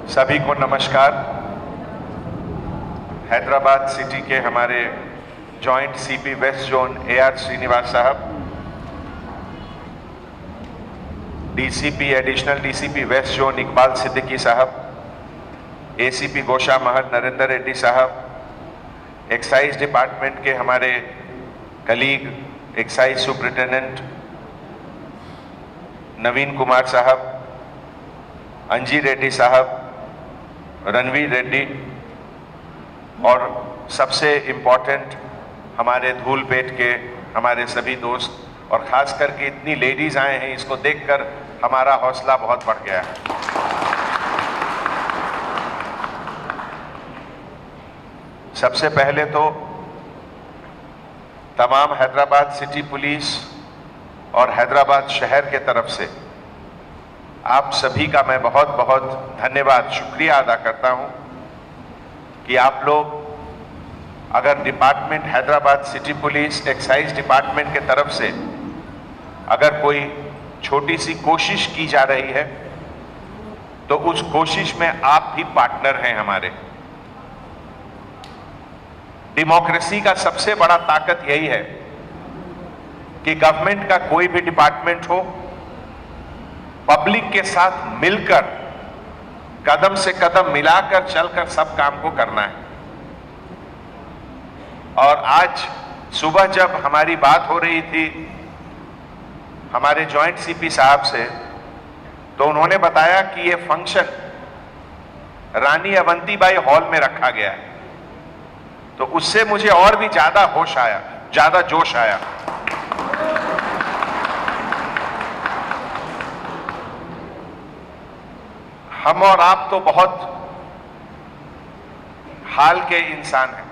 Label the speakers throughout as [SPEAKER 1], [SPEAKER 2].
[SPEAKER 1] सभी को नमस्कार। हैदराबाद सिटी के हमारे joint CP west zone AR Srinivas साहब, DCP additional DCP west zone Iqbal Siddiqui साहब, ACP गोशा महल नरेंद्र रेड्डी साहब, एक्साइज डिपार्टमेंट के हमारे कलीग एक्साइज सुपरिटेंडेंट नवीन कुमार साहब, अंजी रेड्डी साहब, रणवीर रेड्डी और सबसे इम्पोर्टेंट हमारे धूलपेट के हमारे सभी दोस्त और खास करके इतनी लेडीज आए हैं, इसको देखकर हमारा हौसला बहुत बढ़ गया है। सबसे पहले तो तमाम हैदराबाद सिटी पुलिस और हैदराबाद शहर के तरफ से आप सभी का मैं बहुत बहुत धन्यवाद शुक्रिया अदा करता हूं कि आप लोग अगर department Hyderabad city police excise department के तरफ से अगर कोई छोटी सी कोशिश की जा रही है तो उस कोशिश में आप भी पार्टनर हैं हमारे। डेमोक्रेसी का सबसे बड़ा ताकत यही है कि गवर्नमेंट का कोई भी डिपार्टमेंट हो, पब्लिक के साथ मिलकर कदम से कदम मिलाकर चलकर सब काम को करना है। और आज सुबह जब हमारी बात हो रही थी हमारे जॉइंट सीपी साहब से, तो उन्होंने बताया कि ये फंक्शन रानी अवंतीबाई हॉल में रखा गया है, तो उससे मुझे और भी ज्यादा होश आया, ज्यादा जोश आया। हम और आप तो बहुत हाल के इंसान हैं,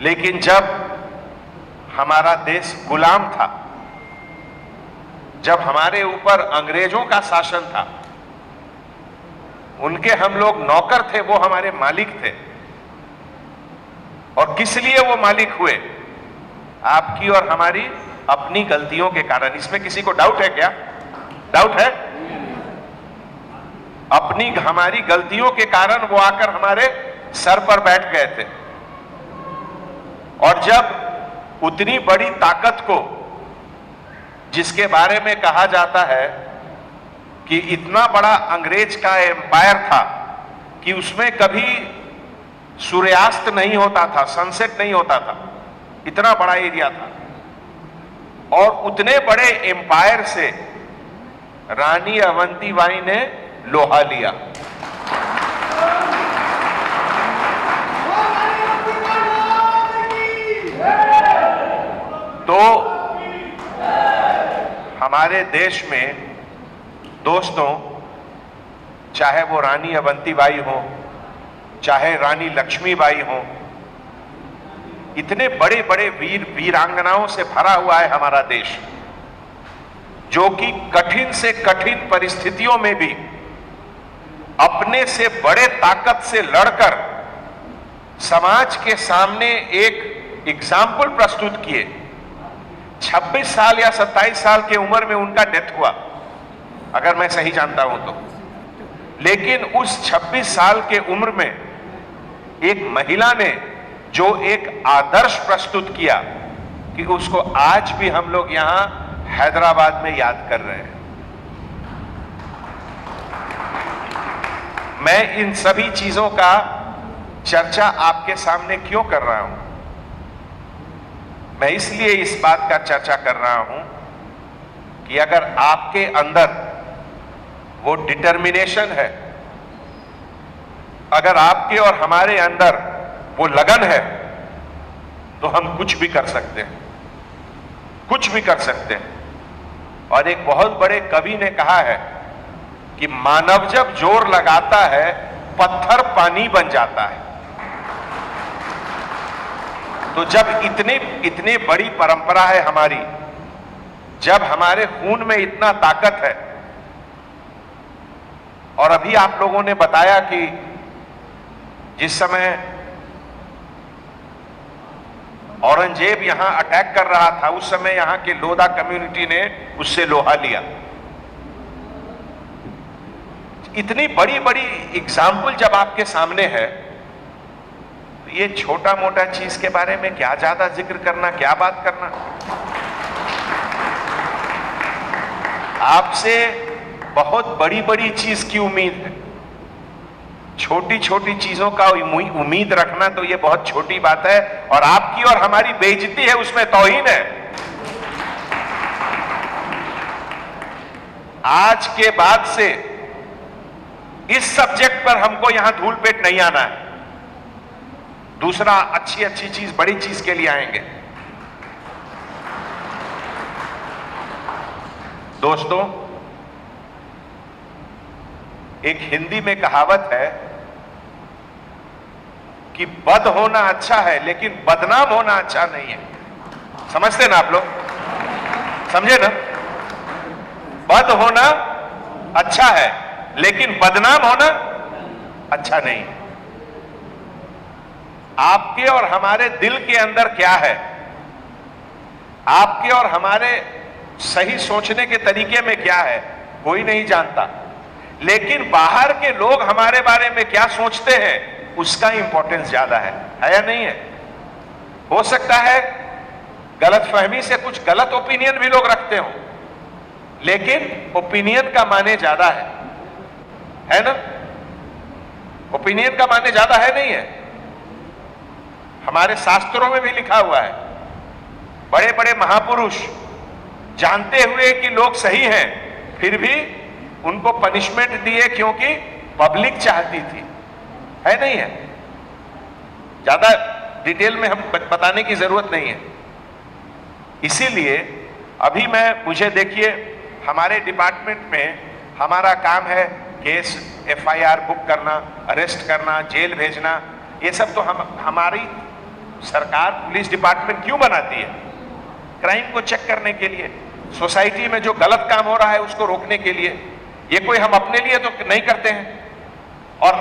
[SPEAKER 1] लेकिन जब हमारा देश गुलाम था, जब हमारे ऊपर अंग्रेजों का शासन था, उनके हम लोग नौकर थे, वो हमारे मालिक थे। और किस लिए वो मालिक हुए? आपकी और हमारी अपनी गलतियों के कारण। इसमें किसी को डाउट है क्या? डाउट है? अपनी हमारी गलतियों के कारण वो आकर हमारे सर पर बैठ गए थे। और जब उतनी बड़ी ताकत को, जिसके बारे में कहा जाता है कि इतना बड़ा अंग्रेज का एम्पायर था कि उसमें कभी सूर्यास्त नहीं होता था, सनसेट नहीं होता था, इतना बड़ा एरिया था, और उतने बड़े एम्पायर से रानी अवंतीबाई ने लोहा लिया। तो हमारे देश में दोस्तों, चाहे वो रानी अवंतीबाई हो, चाहे रानी लक्ष्मीबाई हो, इतने बड़े बड़े वीर वीरांगनाओं से भरा हुआ है हमारा देश, जो कि कठिन से कठिन परिस्थितियों में भी अपने से बड़े ताकत से लड़कर समाज के सामने एक एग्जाम्पल प्रस्तुत किए। 26 साल या 27 साल की उम्र में उनका डेथ हुआ, अगर मैं सही जानता हूं तो। लेकिन उस 26 साल के उम्र में एक महिला ने जो एक आदर्श प्रस्तुत किया कि उसको आज भी हम लोग यहां हैदराबाद में याद कर रहे हैं। मैं इन सभी चीजों का चर्चा आपके सामने क्यों कर रहा हूं? मैं इसलिए इस बात का चर्चा कर रहा हूं कि अगर आपके अंदर वो डिटर्मिनेशन है, अगर आपके और हमारे अंदर वो लगन है, तो हम कुछ भी कर सकते हैं, कुछ भी कर सकते हैं। और एक बहुत बड़े कवि ने कहा है कि मानव जब जोर लगाता है, पत्थर पानी बन जाता है। तो जब इतनी बड़ी परंपरा है हमारी, जब हमारे खून में इतना ताकत है, और अभी आप लोगों ने बताया कि जिस समय औरंगजेब यहां अटैक कर रहा था, उस समय यहां के लोधा कम्युनिटी ने उससे लोहा लिया। इतनी बड़ी बड़ी एग्जाम्पल जब आपके सामने है, तो ये छोटा मोटा चीज के बारे में क्या ज्यादा जिक्र करना, क्या बात करना। आपसे बहुत बड़ी बड़ी चीज की उम्मीद है, छोटी छोटी चीजों का उम्मीद रखना तो ये बहुत छोटी बात है, और आपकी और हमारी बेइज्जती है, उसमें तौहीन है। आज के बाद से इस सब्जेक्ट पर हमको यहां धूल पेट नहीं आना है। दूसरा, अच्छी अच्छी चीज, बड़ी चीज के लिए आएंगे। दोस्तों, एक हिंदी में कहावत है कि बद होना अच्छा है लेकिन बदनाम होना अच्छा नहीं है। समझते ना आप लोग? समझे ना? बद होना अच्छा है लेकिन बदनाम होना अच्छा नहीं है। आपके और हमारे दिल के अंदर क्या है, आपके और हमारे सही सोचने के तरीके में क्या है, कोई नहीं जानता। लेकिन बाहर के लोग हमारे बारे में क्या सोचते हैं, उसका इंपॉर्टेंस ज्यादा है या नहीं है? हो सकता है गलतफहमी से कुछ गलत ओपिनियन भी लोग रखते हो, लेकिन ओपिनियन का माने ज्यादा है ना? ओपिनियन का माने ज्यादा है, नहीं है? हमारे शास्त्रों में भी लिखा हुआ है, बड़े बड़े महापुरुष जानते हुए कि लोग सही हैं, फिर भी उनको पनिशमेंट दिए क्योंकि पब्लिक चाहती थी, है नहीं है? ज्यादा डिटेल में हम बताने की जरूरत नहीं है। इसीलिए अभी मुझे देखिए, हमारे डिपार्टमेंट में हमारा काम है केस एफआईआर बुक करना, अरेस्ट करना, जेल भेजना। ये सब तो हमारी सरकार, पुलिस डिपार्टमेंट क्यों बनाती है? क्राइम को चेक करने के लिए, सोसाइटी में जो गलत काम हो रहा है उसको रोकने के लिए। ये कोई हम अपने लिए तो नहीं करते हैं, और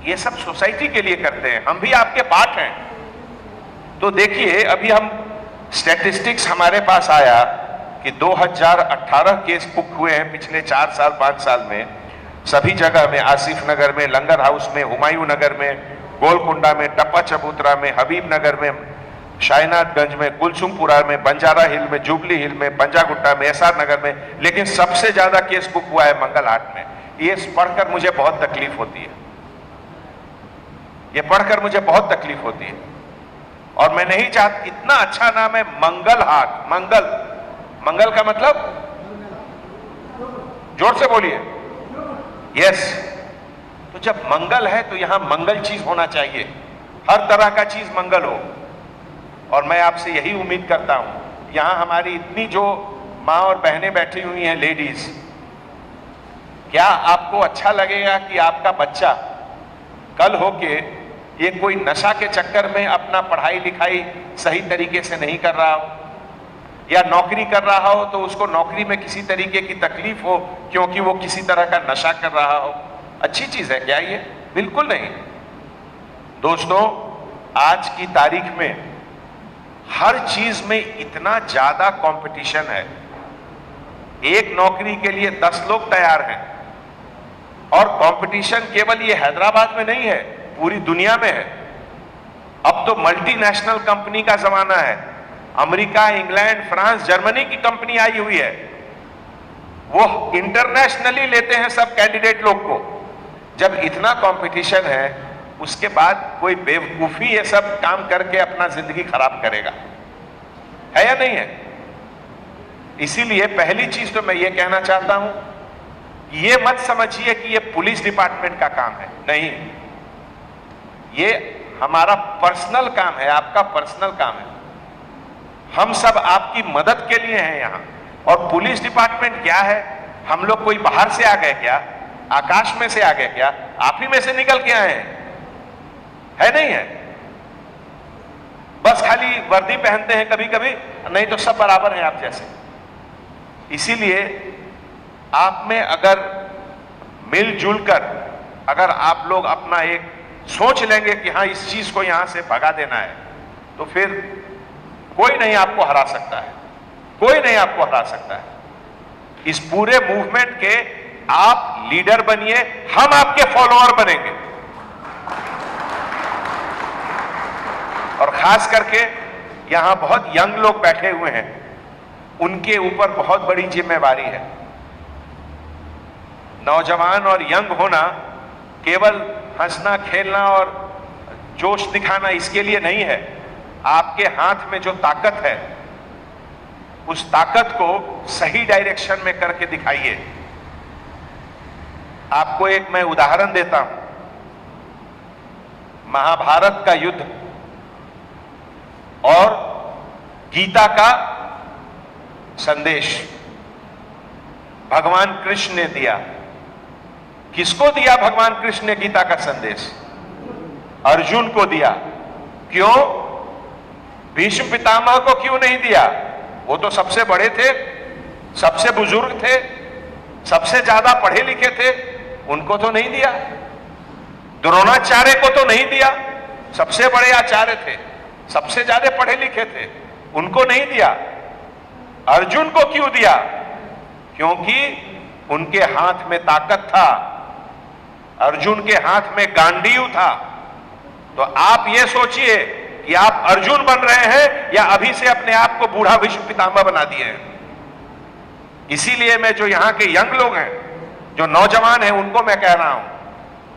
[SPEAKER 1] ये सब सोसाइटी के लिए करते हैं। हम भी आपके पार्ट हैं। तो देखिए, अभी हम स्टैटिस्टिक्स हमारे पास आया कि 2018 केस बुक हुए हैं पिछले 4 साल 5 साल में, सभी जगह में, आसिफ नगर में, लंगर हाउस में, हुमायूं नगर में, गोलकुंडा में, टप्पा चबूतरा में, हबीब नगर में, शायनाथगंज में, कुलसुमपुरा में, बंजारा हिल में, जुबली हिल में, पंजागुट्टा में, एसआर नगर में। लेकिन सबसे ज्यादा केस बुक हुआ है मंगलहाट में। ये पढ़कर मुझे बहुत तकलीफ होती है, ये पढ़कर मुझे बहुत तकलीफ होती है, और मैं नहीं चाहता। इतना अच्छा नाम है मंगलहाट। मंगल का मतलब, जोर से बोलिए, यस। तो जब मंगल है तो यहां मंगल चीज होना चाहिए, हर तरह का चीज मंगल हो। और मैं आपसे यही उम्मीद करता हूं, यहां हमारी इतनी जो मां और बहनें बैठी हुई हैं, लेडीज, क्या आपको अच्छा लगेगा कि आपका बच्चा कल होके ये कोई नशा के चक्कर में अपना पढ़ाई लिखाई सही तरीके से नहीं कर रहा हो, या नौकरी कर रहा हो तो उसको नौकरी में किसी तरीके की तकलीफ हो क्योंकि वो किसी तरह का नशा कर रहा हो? अच्छी चीज है क्या ये? बिल्कुल नहीं। दोस्तों, आज की तारीख में हर चीज में इतना ज्यादा कंपटीशन है, एक नौकरी के लिए 10 लोग तैयार हैं। और कंपटीशन केवल ये हैदराबाद में नहीं है, पूरी दुनिया में है। अब तो मल्टीनेशनल कंपनी का जमाना है। अमेरिका, इंग्लैंड, फ्रांस, जर्मनी की कंपनी आई हुई है, वो इंटरनेशनली लेते हैं सब कैंडिडेट लोग को। जब इतना कंपटीशन है, उसके बाद कोई बेवकूफी ये सब काम करके अपना जिंदगी खराब करेगा, है या नहीं है? इसीलिए पहली चीज तो मैं ये कहना चाहता हूं, ये मत समझिए कि ये पुलिस डिपार्टमेंट का काम है, नहीं। ये हमारा पर्सनल काम है, आपका पर्सनल काम है। हम सब आपकी मदद के लिए हैं यहां। और पुलिस डिपार्टमेंट क्या है? हम लोग कोई बाहर से आ गए क्या? आकाश में से आ गए क्या? आप ही में से निकल के आए हैं, है नहीं है? बस खाली वर्दी पहनते हैं कभी कभी, नहीं तो सब बराबर हैं आप जैसे। इसीलिए आप में अगर मिलजुल कर अगर आप लोग अपना एक सोच लेंगे कि हाँ, इस चीज को यहां से भगा देना है, तो फिर कोई नहीं आपको हरा सकता है, कोई नहीं आपको हरा सकता है। इस पूरे मूवमेंट के आप लीडर बनिए, हम आपके फॉलोअर बनेंगे। और खास करके यहां बहुत यंग लोग बैठे हुए हैं, उनके ऊपर बहुत बड़ी जिम्मेवारी है। नौजवान और यंग होना केवल हंसना खेलना और जोश दिखाना इसके लिए नहीं है। आपके हाथ में जो ताकत है, उस ताकत को सही डायरेक्शन में करके दिखाइए। आपको एक मैं उदाहरण देता हूं। महाभारत का युद्ध और गीता का संदेश भगवान कृष्ण ने दिया। किसको दिया भगवान कृष्ण ने गीता का संदेश? अर्जुन को दिया। क्यों? भीष्म पितामह को क्यों नहीं दिया? वो तो सबसे बड़े थे, सबसे बुजुर्ग थे, सबसे ज्यादा पढ़े लिखे थे, उनको तो नहीं दिया। द्रोणाचार्य को तो नहीं दिया, सबसे बड़े आचार्य थे, सबसे ज्यादा पढ़े लिखे थे, उनको नहीं दिया। अर्जुन को क्यों दिया? क्योंकि उनके हाथ में ताकत था, अर्जुन के हाथ में गांडीव था। तो आप ये सोचिए कि आप अर्जुन बन रहे हैं या अभी से अपने आप को बूढ़ा भीष्म पितामह बना दिए हैं। इसीलिए मैं जो यहां के यंग लोग हैं, जो नौजवान हैं, उनको मैं कह रहा हूं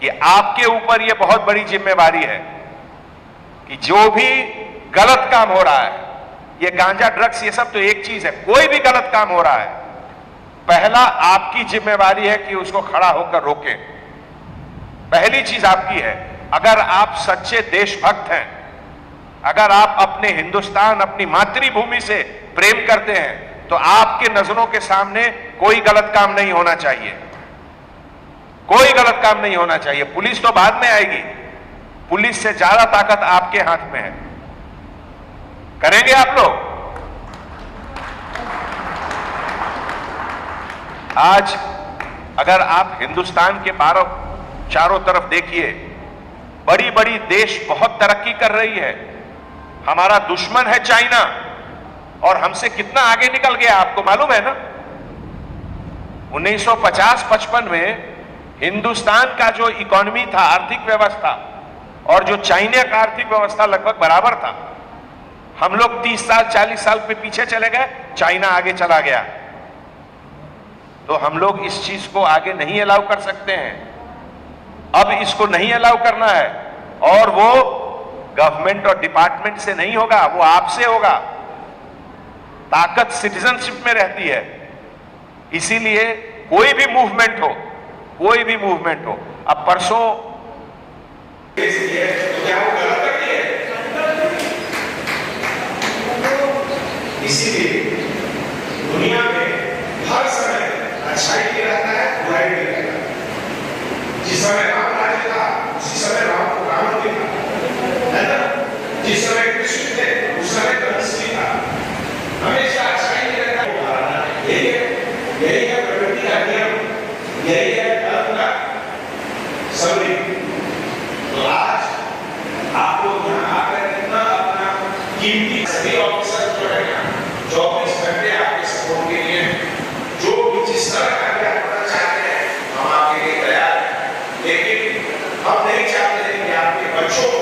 [SPEAKER 1] कि आपके ऊपर यह बहुत बड़ी जिम्मेवारी है कि जो भी गलत काम हो रहा है, ये गांजा ड्रग्स ये सब तो एक चीज है, कोई भी गलत काम हो रहा है, पहला आपकी जिम्मेवारी है कि उसको खड़ा होकर रोकें। पहली चीज आपकी है। अगर आप सच्चे देशभक्त हैं, अगर आप अपने हिंदुस्तान, अपनी मातृभूमि से प्रेम करते हैं, तो आपके नजरों के सामने कोई गलत काम नहीं होना चाहिए, कोई गलत काम नहीं होना चाहिए। पुलिस तो बाद में आएगी, पुलिस से ज्यादा ताकत आपके हाथ में है। करेंगे आप लोग? आज अगर आप हिंदुस्तान के चारों तरफ देखिए, बड़ी बड़ी देश बहुत तरक्की कर रही है। हमारा दुश्मन है चाइना, और हमसे कितना आगे निकल गया आपको मालूम है ना? 1950-55 में हिंदुस्तान का जो इकोनॉमी था, आर्थिक व्यवस्था, और जो चाइना का आर्थिक व्यवस्था लगभग बराबर था। हम लोग 30 साल 40 साल पे पीछे चले गए, चाइना आगे चला गया। तो हम लोग इस चीज को आगे नहीं अलाउ कर सकते हैं। अब इसको नहीं अलाउ करना है, और वो गवर्नमेंट और डिपार्टमेंट से नहीं होगा, वो आपसे होगा। ताकत सिटीजनशिप में रहती है। इसीलिए कोई भी मूवमेंट हो, कोई भी मूवमेंट हो, अब परसों तो क्या वो गलत करती है? इसीलिए दुनिया में हर समय अच्छाई भी रहता है, बुराई भी रहता है। जिस समय राम राज्य था, उसी समय रावण भी था, है ना? जिस समय कृष्ण थे, उस समय कंस भी था। हमेशा अच्छाई भी रहता है। यही है प्रकृति का नियम, यही है धर्म का समरी। तो आज आप लोग यहाँ आकर इतना अपना कीमती सभी ऑफिसर जो है ना, 24 घंटे आपके सपोर्ट के लिए, जो भी जिस तरह का भी आप करना चाहते हैं, हम आपके लिए तैयार हैं। लेकिन हम नहीं चाहते कि आपके बच्चों को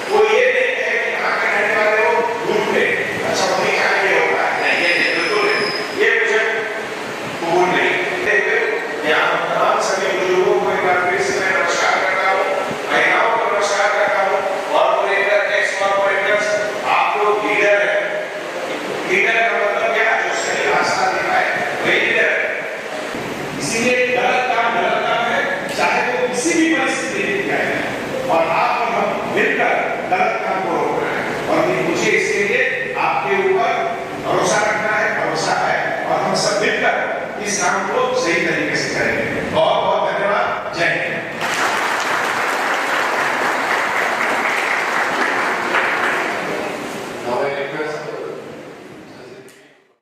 [SPEAKER 1] कोई ये नहीं कहे कि यहाँ के रहने वाले हो दूर पे, अच्छा वही क्या ये होता है, नहीं ये बिल्कुल नहीं, ये मुझे कबूल नहीं। यहाँ तमाम सभी बुजुर्गों को एक बार फिर से मैं नमस्कार करता हूँ, महिलाओं को नमस्कार करता हूँ, कॉर्पोरेटर, एक्स कॉर्पोरेटर्स, आप लोग लीडर हैं। लीडर का मतलब क्या? जो सही रास्ता दिखाए, वही लीडर है। इसीलिए गलत काम है, चाहे वो किसी भी परिस्थिति में दिखाए जाए, और आप और हम मिलकर गलत काम को रोकना है। और मुझे इसके लिए आपके ऊपर भरोसा रखना है, भरोसा है, और हम सब मिलकर इस काम को सही तरीके से करेंगे। बहुत